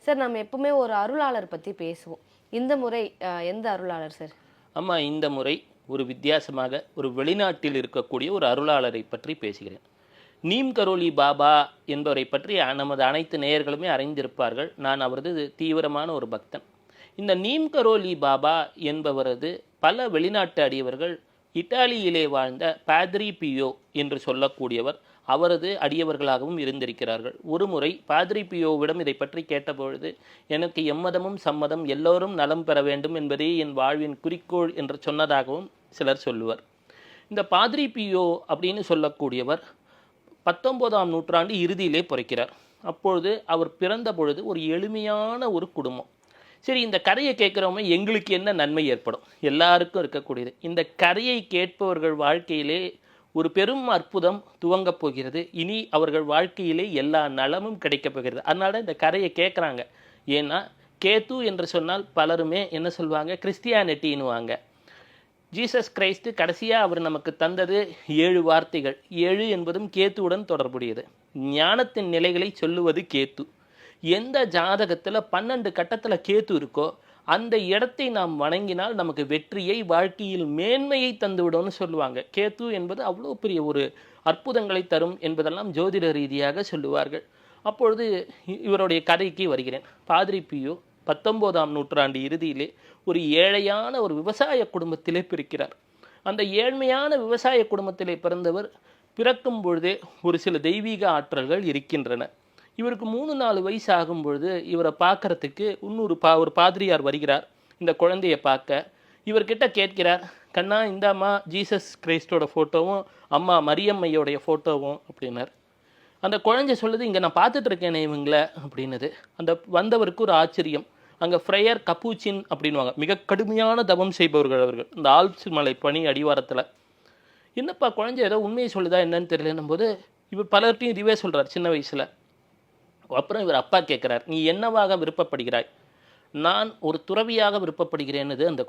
Sir நம்ம எப்பவுமே ஒரு அருளாளர் பத்தி பேசுவோம். இந்த முறை எந்த அருளாளர் சார்? ஆமா, இந்த முறை ஒரு வித்தியாசமாக ஒரு வெளிநாட்டில் இருக்கக்கூடிய ஒரு அருளாளரை பற்றி பேசுகிறேன். நீம் கரோலி பாபா என்பவரை பற்றி நமது அனைத்து நேயர்களுமே அறிந்திருப்பார்கள். நான் அவரது தீவிரமான ஒரு பக்தன். இந்த நீம் கரோலி பாபா என்பவரது பல வெளிநாட்டு அடியவர்கள் இத்தாலியிலே வாழ்ந்த பாத்ரி பியோ என்று சொல்லக்கூடியவர் அவரது அடியவர்களாகவும் இருந்திருக்கிறார்கள். ஒரு முறை பாத்ரி பியோவிடம் இதை பற்றி கேட்டபொழுது, எனக்கு எம்மதமும் சம்மதம், எல்லோரும் நலம் பெற வேண்டும் என்பதே என் வாழ்வின் குறிக்கோள் என்று சொன்னதாகவும் சிலர் சொல்லுவர். இந்த பாத்ரி பியோ அப்படின்னு சொல்லக்கூடியவர் 19ஆம் நூற்றாண்டு இறுதியிலே பிறக்கிறார். அப்பொழுது அவர் பிறந்த பொழுது ஒரு எளிமையான ஒரு குடும்பம். சரி, இந்த கதையை கேட்குறவங்க எங்களுக்கு என்ன நன்மை ஏற்படும்? எல்லாருக்கும் இருக்கக்கூடியது. இந்த கதையை கேட்பவர்கள் வாழ்க்கையிலே ஒரு பெரும் அற்புதம் துவங்கப் போகிறது. இனி அவர்கள் வாழ்க்கையிலே எல்லா நலமும் கிடைக்கப் போகிறது. அதனால இந்த கதையை கேட்குறாங்க. ஏன்னா கேத்து என்று சொன்னால் பலருமே என்ன சொல்லுவாங்க, கிறிஸ்டியானிட்டின்னுவாங்க. ஜீசஸ் கிரைஸ்து கடைசியாக அவர் நமக்கு தந்தது 7 வார்த்தைகள். 7 என்பதும் கேத்துவுடன் தொடர்புடையது. ஞானத்தின் நிலைகளை சொல்லுவது கேத்து. எந்த ஜாதகத்தில் 12 கட்டத்தில் கேத்து இருக்கோ அந்த இடத்தை நாம் வணங்கினால் நமக்கு வெற்றியை, வாழ்க்கையில் மேன்மையை தந்துவிடும்னு சொல்லுவாங்க. கேத்து என்பது அவ்வளோ பெரிய ஒரு அற்புதங்களை தரும் என்பதெல்லாம் ஜோதிட ரீதியாக சொல்லுவார்கள். அப்பொழுது இவருடைய கதைக்கு வருகிறேன். பாத்ரி பியோ 19ஆம் நூற்றாண்டு இறுதியிலே ஒரு ஏழையான ஒரு விவசாய குடும்பத்திலே பிறக்கிறார். அந்த ஏழ்மையான விவசாய குடும்பத்திலே பிறந்தவர் பிறக்கும் பொழுதே ஒரு சில தெய்வீக ஆற்றல்கள் இருக்கின்றன. இவருக்கு 3-4 வயசு ஆகும் பொழுது இவரை பார்க்கறதுக்கு இன்னொரு ஒரு பாதிரியார் வருகிறார் இந்த குழந்தையை பார்க்க. இவர்கிட்ட கேட்கிறார், கண்ணா இந்தாம்மா ஜீசஸ் கிரைஸ்டோட ஃபோட்டோவும் அம்மா மரியம்மையோடைய ஃபோட்டோவும் அப்படின்னார். அந்த குழந்தை சொல்லுது, இங்கே நான் பார்த்துட்டு இருக்கேனே இவங்களை அப்படின்னது. அந்த வந்தவருக்கு ஒரு ஆச்சரியம். அங்கே ஃப்ரையர் கப்பூச்சின் அப்படின்வாங்க, மிக கடுமையான தவம் செய்பவர்கள் அவர்கள், இந்த ஆல்ப்ஸ் மலை பனி அடிவாரத்தில். என்னப்பா குழந்தை ஏதோ உண்மையை சொல்லுதா என்னன்னு தெரியலன்னும் போது இவர் பலர்ட்டையும் இதுவே சொல்கிறார் சின்ன வயசில். அப்புறம் இவர் அப்பா கேட்குறார், நீ என்னவாக விருப்பப்படுகிறாய்? நான் ஒரு துறவியாக விருப்பப்படுகிறேன்னுது அந்த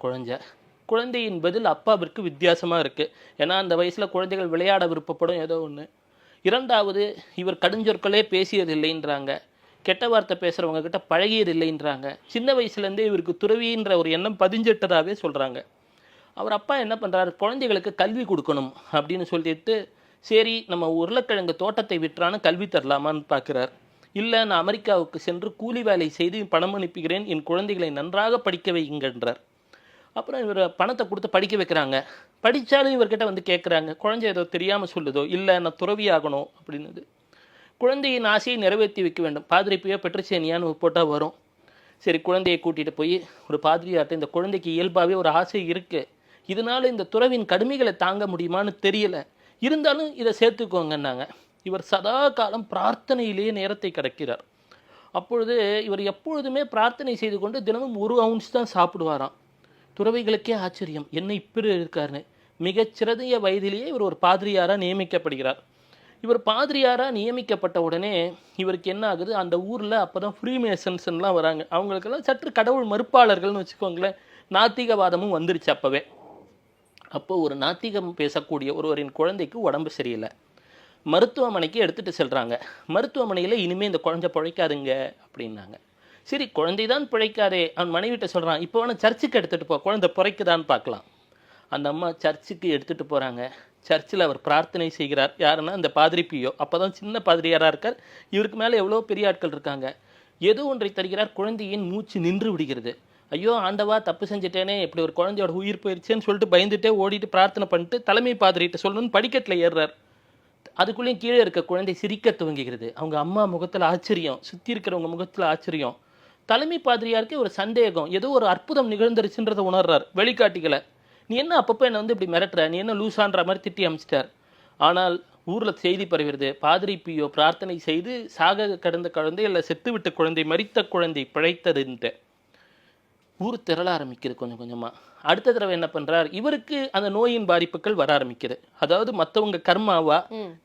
குழந்தையின் பதில் அப்பாவிற்கு வித்தியாசமாக இருக்குது. ஏன்னா அந்த வயசில் குழந்தைகள் விளையாட விருப்பப்படும் ஏதோ ஒன்று. இரண்டாவது, இவர் கடுஞ்சொற்களே பேசியதில்லைன்றாங்க, கெட்ட வார்த்தை பேசுகிறவங்க கிட்ட பழகியதில்லைன்றாங்க. சின்ன வயசுலேருந்தே இவருக்கு துறவின்ற ஒரு எண்ணம் பதிஞ்சிட்டதாகவே சொல்கிறாங்க. அவர் அப்பா என்ன பண்ணுறாரு, குழந்தைகளுக்கு கல்வி கொடுக்கணும் அப்படின்னு சொல்லிட்டு, சரி நம்ம உருளைக்கிழங்கு தோட்டத்தை விற்றான்னு கல்வி தரலாமான்னு பார்க்குறார். இல்லை, நான் அமெரிக்காவுக்கு சென்று கூலி வேலை செய்து பணம் அனுப்புகிறேன், என் குழந்தைகளை நன்றாக படிக்க வைங்கன்றார். அப்புறம் இவர் பணத்தை கொடுத்து படிக்க வைக்கிறாங்க. படித்தாலும் இவர்கிட்ட வந்து கேட்குறாங்க, குழந்தை ஏதோ தெரியாமல் சொல்லுதோ, இல்லை நான் துறவி ஆகணும் அப்படின்னது. குழந்தையின் ஆசையை நிறைவேற்றி வைக்க வேண்டும். பாதிரி பியோ பெட்ரிசேனியான்னு போட்டால் வரும். சரி, குழந்தையை கூட்டிகிட்டு போய் ஒரு பாதிரியார்ட்ட, இந்த குழந்தைக்கு இயல்பாகவே ஒரு ஆசை இருக்குது, இதனால் இந்த துறவின் கடுமைகளை தாங்க முடியுமான்னு தெரியல, இருந்தாலும் இதை சேர்த்துக்கோங்கன்னாங்க. இவர் சதா காலம் பிரார்த்தனையிலேயே நேரத்தை கடக்கிறார். அப்பொழுது இவர் எப்பொழுதுமே பிரார்த்தனை செய்து கொண்டு தினமும் 1 அவுன்ஸ் தான் சாப்பிடுவாராம். துறவிகளுக்கே ஆச்சரியம், என்ன இப்படி இருக்காருன்னு. மிகச்சிறந்த வயதிலேயே இவர் ஒரு பாதிரியாராக நியமிக்கப்படுகிறார். இவர் பாதிரியாராக நியமிக்கப்பட்ட உடனே இவருக்கு என்ன ஆகுது, அந்த ஊரில் அப்போ தான் ஃப்ரீமேசன்ஸ்லாம் வராங்க. அவங்களுக்கெல்லாம் சற்று கடவுள் மறுப்பாளர்கள்னு வச்சுக்கோங்களேன். நாத்திகவாதமும் வந்துருச்சு அப்போவே. அப்போ ஒரு நாத்திகம் பேசக்கூடிய ஒருவரின் குழந்தைக்கு உடம்பு சரியில்லை. மருத்துவமனைக்கு எடுத்துகிட்டு செல்கிறாங்க. மருத்துவமனையில் இனிமேல் இந்த குழந்தை பிழைக்காதுங்க அப்படின்னாங்க. சரி, குழந்தை தான் பிழைக்காதே, அவன் மனைவிட்ட சொல்கிறான், இப்போ வேணால் சர்ச்சுக்கு எடுத்துகிட்டு போ, குழந்தை பிழைக்குதான்னு பார்க்கலாம். அந்த அம்மா சர்ச்சுக்கு எடுத்துகிட்டு போகிறாங்க. சர்ச்சில் அவர் பிரார்த்தனை செய்கிறார். யாருன்னா அந்த பாதிரி பியோ. அப்போ தான் சின்ன பாதிரியாராக இருக்கார். இவருக்கு மேலே எவ்வளோ பெரிய ஆட்கள் இருக்காங்க. ஏதோ ஒன்றை தருகிறார். குழந்தையின் மூச்சு நின்று விடுகிறது. ஐயோ ஆண்டவா, தப்பு செஞ்சுட்டேனே, இப்படி ஒரு குழந்தையோட உயிர் போயிடுச்சேன்னு சொல்லிட்டு பயந்துட்டே ஓடிட்டு பிரார்த்தனை பண்ணிட்டு தலைமை பாதிரிகிட்ட சொல்லணும்னு படிக்கட்டில் ஏறுறார். அதுக்குள்ளேயும் கீழே இருக்க குழந்தை சிரிக்க துவங்குகிறது. அவங்க அம்மா முகத்தில் ஆச்சரியம், சுற்றி இருக்கிறவங்க முகத்தில் ஆச்சரியம். தலைமை பாதிரியாருக்கு ஒரு சந்தேகம், ஏதோ ஒரு அற்புதம் நிகழ்ந்துருச்சுன்றதை உணர்றார். வெளிக்காட்டிகளை, நீ என்ன அப்பப்போ என்னை வந்து இப்படி மிரட்டுற, நீ என்ன லூசான்ற மாதிரி திட்டி அமைச்சிட்டார். ஆனால் ஊரில் செய்தி பரவுகிறது, பாதிரி பியோ பிரார்த்தனை செய்து சாக கடந்த குழந்தை இல்லை செத்துவிட்ட குழந்தை, மரித்த குழந்தை பிழைத்ததுன்ட்டு. ஊர் திரள ஆரம்பிக்குது கொஞ்சம் கொஞ்சமாக. அடுத்த தடவை என்ன பண்ணுறார், இவருக்கு அந்த நோயின் பாதிப்புகள் வர ஆரம்பிக்குது. அதாவது மற்றவங்க கர்மாவா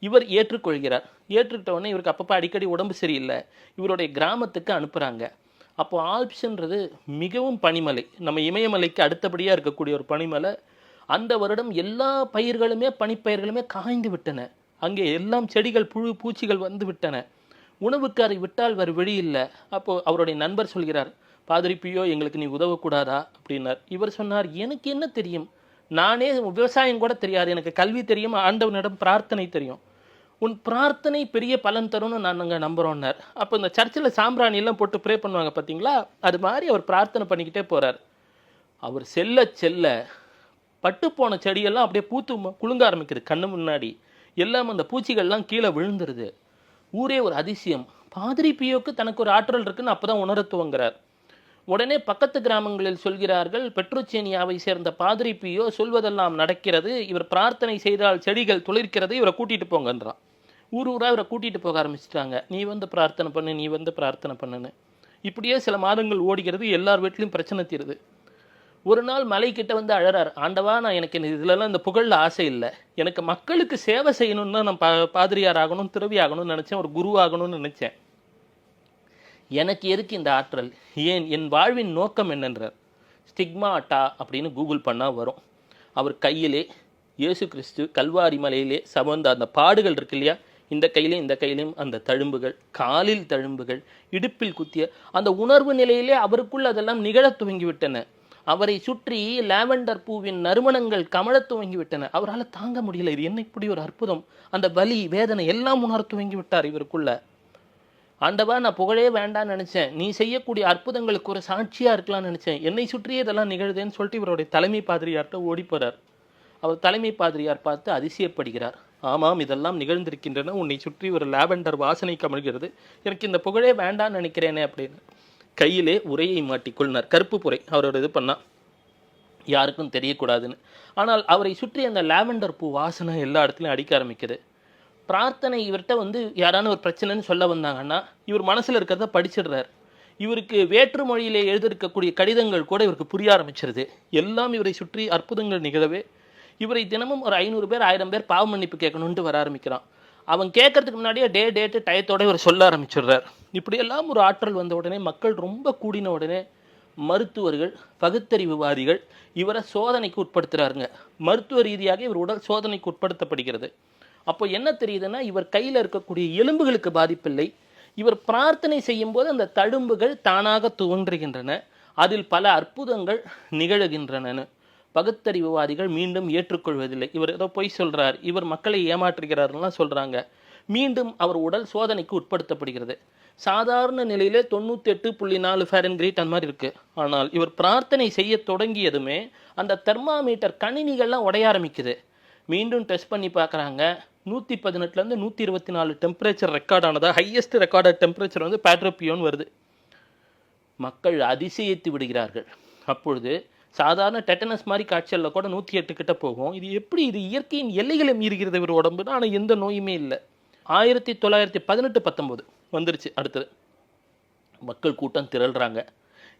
இவர் ஏற்றுக்கொள்கிறார். ஏற்றுக்கிட்ட உடனே இவருக்கு அப்பப்போ அடிக்கடி உடம்பு சரியில்லை. இவருடைய கிராமத்துக்கு அனுப்புகிறாங்க. அப்போ ஆல்ப்ஸ்ன்றது மிகவும் பனிமலை, நம்ம இமயமலைக்கு அடுத்தபடியாக இருக்கக்கூடிய ஒரு பனிமலை. அந்த வருடம் எல்லா பயிர்களுமே பனிப்பயிர்களுமே காய்ந்து விட்டன. அங்கே எல்லாம் செடிகள் புழு பூச்சிகள் வந்து விட்டன. உணவுக்காரை விட்டால் வேறு வழி இல்லை. அப்போது அவருடைய நண்பர் சொல்கிறார், பாதிரி பியோ எங்களுக்கு நீ உதவக்கூடாதா அப்படின்னார். இவர் சொன்னார், எனக்கு என்ன தெரியும், நானே விவசாயம் கூட தெரியாது, எனக்கு கல்வி தெரியும், ஆண்டவனிடம் பிரார்த்தனை தெரியும், உன் பிரார்த்தனை பெரிய பலன் தரும்னு நாங்கள் நம்புகிறோன்னார். அப்போ இந்த சர்ச்சில் சாம்பிராணி எல்லாம் போட்டு ப்ரே பண்ணுவாங்க பார்த்தீங்களா, அது மாதிரி அவர் பிரார்த்தனை பண்ணிக்கிட்டே போகிறார். அவர் செல்ல செல்ல பட்டுப்போன செடியெல்லாம் அப்படியே பூத்து குலுங்க ஆரம்பிக்குது கண்ணு முன்னாடி. எல்லாம் அந்த பூச்சிகள்லாம் கீழே விழுந்துருது. ஊரே ஒரு அதிசயம். பாதிரி பியோக்கு தனக்கு ஒரு ஆற்றல் இருக்குன்னு அப்போ தான் உணர துவங்குறார். உடனே பக்கத்து கிராமங்களில் சொல்கிறார்கள், பெட்ரோச்சேனியாவை சேர்ந்த பாதிரி பியோ சொல்வதெல்லாம் நடக்கிறது, இவர் பிரார்த்தனை செய்தால் செடிகள் துளிர்க்கிறது, இவரை கூட்டிகிட்டு போங்கன்றான். ஊர் ஊராக இவரை கூட்டிகிட்டு போக ஆரம்பிச்சிட்டாங்க. நீ வந்து பிரார்த்தனை பண்ணு, நீ வந்து பிரார்த்தனை பண்ணுன்னு. இப்படியே சில மாதங்கள் ஓடுகிறது. எல்லார் வீட்லையும் பிரச்சனை தீருது. ஒரு நாள் மலைக்கிட்ட வந்து அழறார், ஆண்டவா நான் எனக்கு இதுலலாம் இந்த புகழில் ஆசை இல்லை, எனக்கு மக்களுக்கு சேவை செய்யணும்னு நான் பாதிரியார் ஆகணும், துறவி ஆகணும்னு நினச்சேன், ஒரு குரு ஆகணும்னு நினச்சேன், எனக்கு எதுக்கு இந்த ஆற்றல், ஏன் என் வாழ்வின் நோக்கம் என்னன்றார். ஸ்டிக்மாட்டா அப்படின்னு கூகுள் பண்ணால் வரும். அவர் கையிலே இயேசு கிறிஸ்து கல்வாரி மலையிலே சமந்த அந்த பாடுகள் இருக்கு இல்லையா, இந்த கையிலையும் இந்த கையிலையும் அந்த தழும்புகள், காலில் தழும்புகள், இடுப்பில் குத்திய அந்த உணர்வு நிலையிலே அவருக்குள் அதெல்லாம் நிகழத் துவங்கிவிட்டன. அவரை சுற்றி லாவெண்டர் பூவின் நறுமணங்கள் கமழத் துவங்கிவிட்டன. அவரால் தாங்க முடியல, இது என்ன இப்படி ஒரு அற்புதம், அந்த வலி வேதனை எல்லாம் உணர துவங்கி விட்டார் இவருக்குள்ள. ஆண்டவா நான் புகழே வேண்டான்னு நினச்சேன், நீ செய்யக்கூடிய அற்புதங்களுக்கு ஒரு சாட்சியாக இருக்கலாம்னு நினச்சேன், என்னை சுற்றியே இதெல்லாம் நிகழுதுன்னு சொல்லிட்டு இவருடைய தலைமை பாதிரியார்கிட்ட ஓடி போகிறார். அவர் தலைமை பாதிரியார் பார்த்து அதிசயப்படுகிறார். ஆமாம், இதெல்லாம் நிகழ்ந்திருக்கின்றன, உன்னை சுற்றி ஒரு லாவெண்டர் வாசனை கமழ்கிறது, எனக்கு இந்த புகழே வேண்டான்னு நினைக்கிறேனே அப்படின்னு கையிலே உரையை மாட்டிக்கொள்னார். கருப்பு புரை அவரோட இது பண்ணால் யாருக்கும் தெரியக்கூடாதுன்னு. ஆனால் அவரை சுற்றி அந்த லாவெண்டர் பூ வாசனை எல்லா இடத்துலையும் அடிக்க ஆரம்பிக்குது. பிரார்த்தனை இவர்கிட்ட வந்து யாரான ஒரு பிரச்சனைன்னு சொல்ல வந்தாங்கன்னா இவர் மனசில் இருக்கிறத படிச்சிடுறார். இவருக்கு வேற்று மொழியிலே எழுதியிருக்கக்கூடிய கடிதங்கள் கூட இவருக்கு புரிய ஆரம்பிச்சிருது. எல்லாம் இவரை சுற்றி அற்புதங்கள் நிகழவே இவரை தினமும் ஒரு 500 பேர் 1000 பேர் பாவ மன்னிப்பு கேட்கணுன்ட்டு வர ஆரம்பிக்கிறான். அவன் கேட்கறதுக்கு முன்னாடியே டேட்டு டயத்தோட இவர் சொல்ல ஆரம்பிச்சிடுறார். இப்படியெல்லாம் ஒரு ஆற்றல் வந்த உடனே, மக்கள் ரொம்ப கூடின உடனே மருத்துவர்கள் பகுத்தறிவுவாதிகள் இவரை சோதனைக்கு உட்படுத்துகிறாருங்க. மருத்துவ ரீதியாக இவர் உடல் சோதனைக்கு உட்படுத்தப்படுகிறது. அப்போ என்ன தெரியுதுன்னா, இவர் கையில் இருக்கக்கூடிய எலும்புகளுக்கு பாதிப்பில்லை, இவர் பிரார்த்தனை செய்யும் போது அந்த தழும்புகள் தானாக தோன்றுகின்றன, அதில் பல அற்புதங்கள் நிகழுகின்றன. பகுத்தறிவுவாதிகள் மீண்டும் ஏற்றுக்கொள்வதில்லை. இவர் ஏதோ பொய் சொல்றார், இவர் மக்களை ஏமாற்றுகிறார்லாம் சொல்றாங்க. மீண்டும் அவர் உடல் சோதனைக்கு உட்படுத்தப்படுகிறது. சாதாரண நிலையிலே 98.4 ஃபாரன்ஹீட் அந்த மாதிரி இருக்கு. ஆனால் இவர் பிரார்த்தனை செய்ய தொடங்கியதுமே அந்த தெர்மாமீட்டர் கணினிகள்லாம் உடைய ஆரம்பிக்குது. மீண்டும் டெஸ்ட் பண்ணி பார்க்குறாங்க. 118லேருந்து 124 டெம்பரேச்சர் ரெக்கார்ட் ஆனதா, ஹையஸ்ட் ரெக்கார்டட் டெம்பரேச்சர் வந்து பாட்ரோபியோன்னு வருது. மக்கள் அதிசயித்து விடுகிறார்கள். அப்பொழுது சாதாரண டெட்டனஸ் மாதிரி காய்ச்சலில் கூட 108 கிட்ட போகும். இது எப்படி, இது இயற்கையின் எல்லைகளை மீறுகிறது இவர் உடம்புனா. ஆனால் எந்த நோயுமே இல்லை. 1918-19 வந்துருச்சு. அடுத்தது மக்கள் கூட்டம் திரள்றாங்க.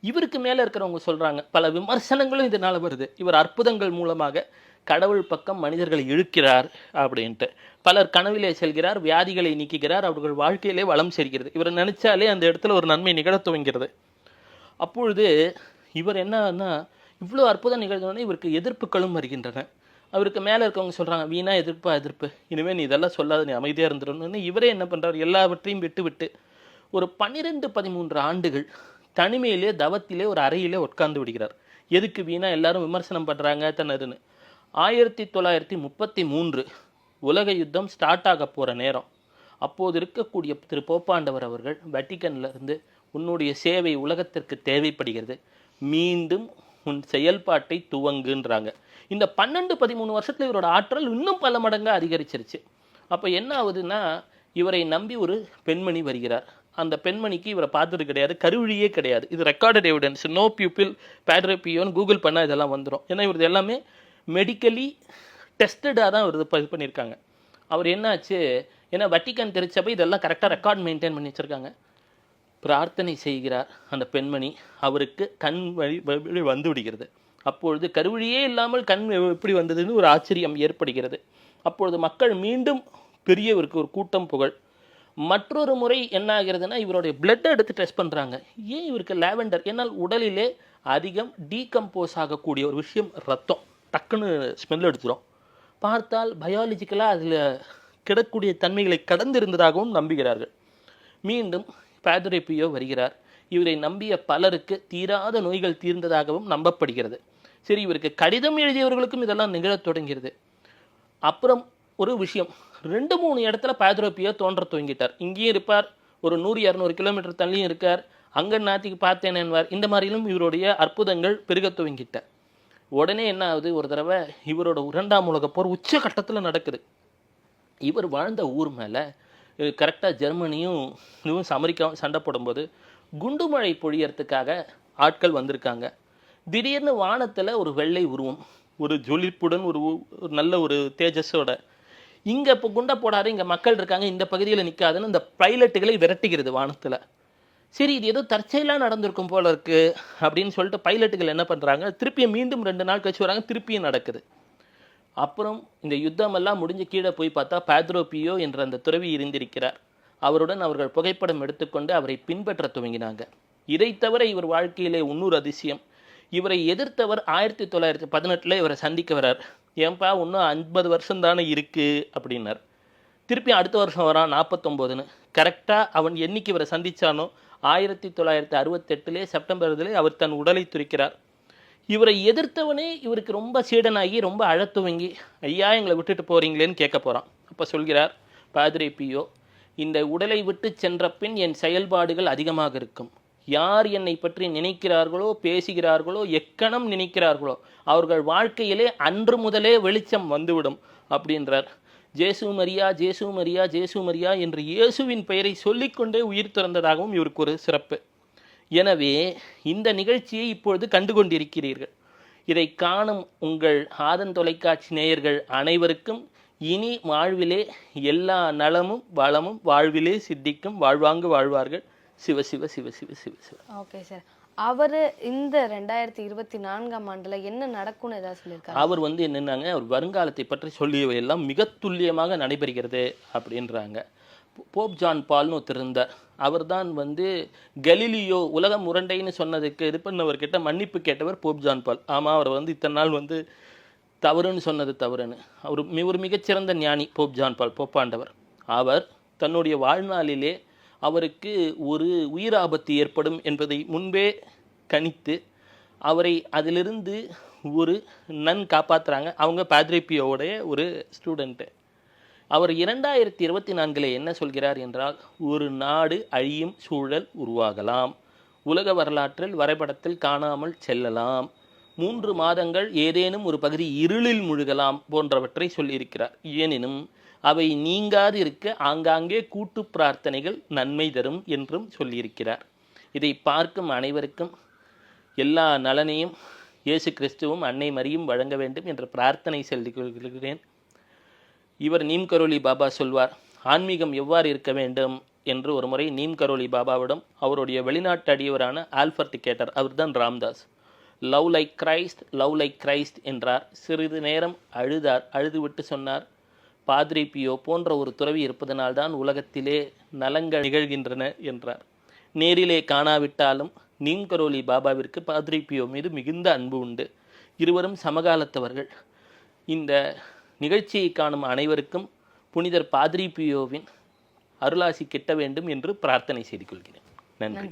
இவருக்கு மேலே இருக்கிறவங்க சொல்கிறாங்க, பல விமர்சனங்களும் இதனால் வருது, இவர் அற்புதங்கள் மூலமாக கடவுள் பக்கம் மனிதர்களை இழுக்கிறார் அப்படின்ட்டு. பலர் கனவிலே செல்கிறார், வியாதிகளை நீக்குகிறார், அவர்கள் வாழ்க்கையிலே வளம் சேர்க்கிறது. இவர் நினைச்சாலே அந்த இடத்துல ஒரு நன்மை நிகழ துவங்கிறது. அப்பொழுது இவர் என்னன்னா, இவ்வளோ அற்புதம் நிகழ்ந்தோடனே இவருக்கு எதிர்ப்புகளும் வருகின்றன. அவருக்கு மேலே இருக்கவங்க சொல்கிறாங்க, வீணா எதிர்ப்பு, இனிமேல் நீ இதெல்லாம் சொல்லாத, நீ அமைதியாக இருந்துடணும்னு. இவரே என்ன பண்ணுறார், எல்லாவற்றையும் விட்டு ஒரு 12-13 ஆண்டுகள் தனிமையிலே தவத்திலே ஒரு அறையிலே உட்கார்ந்து விடுகிறார். எதுக்கு, வீணா எல்லாரும் விமர்சனம் பண்ணுறாங்க தன்னதுன்னு. 1933 உலக யுத்தம் ஸ்டார்ட் ஆக போகிற நேரம். அப்போது இருக்கக்கூடிய திரு போப்பாண்டவர் அவர்கள் வட்டிக்கன்ல இருந்து, உன்னுடைய சேவை உலகத்திற்கு தேவைப்படுகிறது, மீண்டும் உன் செயல்பாட்டை துவங்குன்றாங்க. இந்த 12-13 வருஷத்துல இவரோட ஆற்றல் இன்னும் பல மடங்கு அதிகரிச்சிருச்சு. அப்போ என்ன ஆகுதுன்னா, இவரை நம்பி ஒரு பெண்மணி வருகிறார். அந்த பெண்மணிக்கு இவரை பார்த்தது கிடையாது, கருவிழியே கிடையாது. இது ரெக்கார்டட் எவிடன்ஸ். நோ பியூப்பிள் பேட்ரோபியோன்னு கூகுள் பண்ணால் இதெல்லாம் வந்துடும். ஏன்னா இவரது எல்லாமே மெடிக்கலி டெஸ்டடாக தான் இவர் இது பண்ணியிருக்காங்க. அவர் என்னாச்சு, ஏன்னா வட்டிக்கன் திருச்சபை இதெல்லாம் கரெக்டாக ரெக்கார்ட் மெயின்டைன் பண்ணி வச்சுருக்காங்க. பிரார்த்தனை செய்கிறார் அந்த பெண்மணி, அவருக்கு கண் வழி வந்து விடுகிறது. அப்பொழுது கருவழியே இல்லாமல் கண் எப்படி வந்ததுன்னு ஒரு ஆச்சரியம் ஏற்படுகிறது. அப்பொழுது மக்கள் மீண்டும் பெரியவருக்கு ஒரு கூட்டம் புகழ். மற்றொரு முறை என்ன ஆகிறதுனா, இவருடைய பிளட்டை எடுத்து டெஸ்ட் பண்ணுறாங்க. ஏன் இவருக்கு லாவெண்டர், என்னால் உடலிலே அதிகம் டீகம்போஸ் ஆகக்கூடிய ஒரு விஷயம் ரத்தம், டக்குன்னு ஸ்மெல் எடுத்துரும். பார்த்தால் பயாலஜிக்கலாக அதில் கிடக்கூடிய தன்மைகளை கடந்து இருந்ததாகவும் நம்புகிறார்கள். மீண்டும் பாதுரே பியோ வருகிறார். இவரை நம்பிய பலருக்கு தீராத நோய்கள் தீர்ந்ததாகவும் நம்பப்படுகிறது. சரி, இவருக்கு கடிதம் எழுதியவர்களுக்கும் இதெல்லாம் நிகழத் தொடங்கிறது. அப்புறம் ஒரு விஷயம், 2-3 இடத்துல பாதுரே பியோ தோன்ற துவங்கிட்டார். இங்கேயும் இருப்பார், ஒரு 100-200 கிலோமீட்டர் தள்ளியும் இருக்கார், அங்க நாத்திக்கு பார்த்தேன் என்பார். இந்த மாதிரிலும் இவருடைய அற்புதங்கள் பெருக துவங்கிட்ட. உடனே என்ன ஆகுது, ஒரு தடவை இவரோட 2ஆம் உலகப் போர் உச்ச கட்டத்தில் நடக்குது. இவர் வாழ்ந்த ஊர் மேலே கரெக்டாக ஜெர்மனியும் இதுவும் அமெரிக்காவும் சண்டை போடும்போது குண்டுமழை பொழியறதுக்காக ஆட்கள் வந்திருக்காங்க. திடீர்னு வானத்தில் ஒரு வெள்ளை உருவம், ஒரு ஜொலிப்புடன், ஒரு நல்ல ஒரு தேஜஸோட, இங்கே இப்போ குண்டை போடாது, இங்கே மக்கள் இருக்காங்க, இந்த பகுதியில் நிற்காதுன்னு இந்த பைலட்டுகளை விரட்டுகிறது வானத்தில். சரி, இது ஏதோ தற்செயலாக நடந்திருக்கும் போல இருக்கு அப்படின்னு சொல்லிட்டு பைலட்டுகள் என்ன பண்ணுறாங்க, திருப்பியும் மீண்டும் 2 நாள் கழிச்சு வராங்க, திருப்பியும் நடக்குது. அப்புறம் இந்த யுத்தமெல்லாம் முடிஞ்சு கீழே போய் பார்த்தா பாதுரே பியோ என்ற அந்த துறவி இருந்திருக்கிறார். அவருடன் அவர்கள் புகைப்படம் எடுத்துக்கொண்டு அவரை பின்பற்ற துவங்கினாங்க. இதை தவிர இவர் வாழ்க்கையிலே இன்னொரு அதிசயம், இவரை எதிர்த்தவர் 1918 இவரை சந்திக்க வர்றார். ஏன்பா இன்னும் 50 வருஷம் தானே இருக்கு அப்படின்னார். திருப்பி அடுத்த வருஷம் வரான் 49ன்னு. கரெக்டாக அவன் என்னைக்கு இவரை சந்திச்சானோ 1968 செப்டம்பரிலே அவர் தன் உடலை துறக்கிறார். இவரை எதிர்த்தவனே இவருக்கு ரொம்ப சீடனாகி ரொம்ப அழத்துவங்கி, ஐயா எங்களை விட்டுட்டு போறீங்களேன்னு கேட்க போகிறான். அப்போ சொல்கிறார் பாதுரே பியோ, இந்த உடலை விட்டு சென்ற பின் என் செயல்பாடுகள் அதிகமாக இருக்கும். யார் என்னை பற்றி நினைக்கிறார்களோ, பேசுகிறார்களோ, எக்கணம் நினைக்கிறார்களோ, அவர்கள் வாழ்க்கையிலே அன்று முதலே வெளிச்சம் வந்துவிடும் அப்படின்றார். ஜேசு மரியா, ஜேசு மரியா, ஜேசு மரியா என்று இயேசுவின் பெயரை சொல்லிக்கொண்டே உயிர் துறந்ததாகவும் இவருக்கு ஒரு சிறப்பு. எனவே இந்த நிகழ்ச்சியை இப்பொழுது கண்டுகொண்டிருக்கிறீர்கள். இதை காணும் உங்கள் ஆதன் தொலைக்காட்சி நேயர்கள் அனைவருக்கும் இனி வாழ்விலே எல்லா நலமும் வளமும் வாழ்விலே சித்திக்கும், வாழ்வாங்கு வாழ்வார்கள். சிவ சிவ சிவ சிவ சிவ சிவ. ஓகே சார், அவரு இந்த 2024ஆம் ஆண்டுல என்ன நடக்கும்னு ஏதாவது சொல்லியிருக்காரு? அவர் என்னன்னாங்க, அவர் வருங்காலத்தை பற்றி சொல்லியவை எல்லாம் மிக துல்லியமாக நடைபெறுகிறது அப்படின்றாங்க. போப் ஜான் பால்னு ஒருத்தர் இருந்தார். அவர் தான் கலீலியோ உலகம் உருண்டைன்னு சொன்னதுக்கு இது பண்ணவர்கிட்ட மன்னிப்பு கேட்டவர் போப் ஜான் பால். ஆமாம், அவர் இத்தனை நாள் தவறுன்னு சொன்னது தவறுன்னு. அவர் ஒரு மிகச்சிறந்த ஞானி போப் ஜான் பால், போப்பாண்டவர். அவர் தன்னுடைய வாழ்நாளிலே அவருக்கு ஒரு உயிர் ஆபத்து ஏற்படும் என்பதை முன்பே கணித்து அவரை அதிலிருந்து ஒரு நன் காப்பாற்றுறாங்க. அவங்க பாதுரே பியோவுடைய ஒரு ஸ்டூடெண்ட்டு. அவர் 2024 என்ன சொல்கிறார் என்றால், ஒரு நாடு அழியும் சூழல் உருவாகலாம், உலக வரலாற்றில் வரைபடத்தில் காணாமல் செல்லலாம், 3 மாதங்கள் ஏதேனும் ஒரு பகுதி இருளில் முழுகலாம் போன்றவற்றை சொல்லியிருக்கிறார். எனினும் அவை நீங்காது இருக்க ஆங்காங்கே கூட்டு பிரார்த்தனைகள் நன்மை தரும் என்றும் சொல்லியிருக்கிறார். இதை பார்க்கும் அனைவருக்கும் எல்லா நலனையும் இயேசு கிறிஸ்துவும் அன்னை மரியும் வழங்க வேண்டும் என்ற பிரார்த்தனை சொல்லிக் கொள்கிறேன். இவர் நீம் கரோலி பாபா சொல்வார், ஆன்மீகம் எவ்வாறு இருக்க வேண்டும் என்று ஒரு முறை நீம் கரோலி பாபாவிடம் அவருடைய வெளிநாட்டு அடியவரான ஆல்பர்ட் கேட்டார். அவர்தான் Ramdas. Love like Christ, love like Christ என்றார். சிறிது நேரம் அழுதார். அழுதுவிட்டு சொன்னார், பாதுரே பியோ போன்ற ஒரு துறவி இருப்பதனால்தான் உலகத்திலே நலங்கள் நிகழ்கின்றன என்றார். நேரிலே காணாவிட்டாலும் நீம் கரோலி பாபாவிற்கு பாதுரே பியோ மீது மிகுந்த அன்பு உண்டு. இருவரும் சமகாலத்தவர்கள். இந்த நிகழ்ச்சியை காணும் அனைவருக்கும் புனிதர் பாதுரே பியோவின் அருளாசி கிட்ட வேண்டும் என்று பிரார்த்தனை செய்து கொள்கிறேன். நன்றி.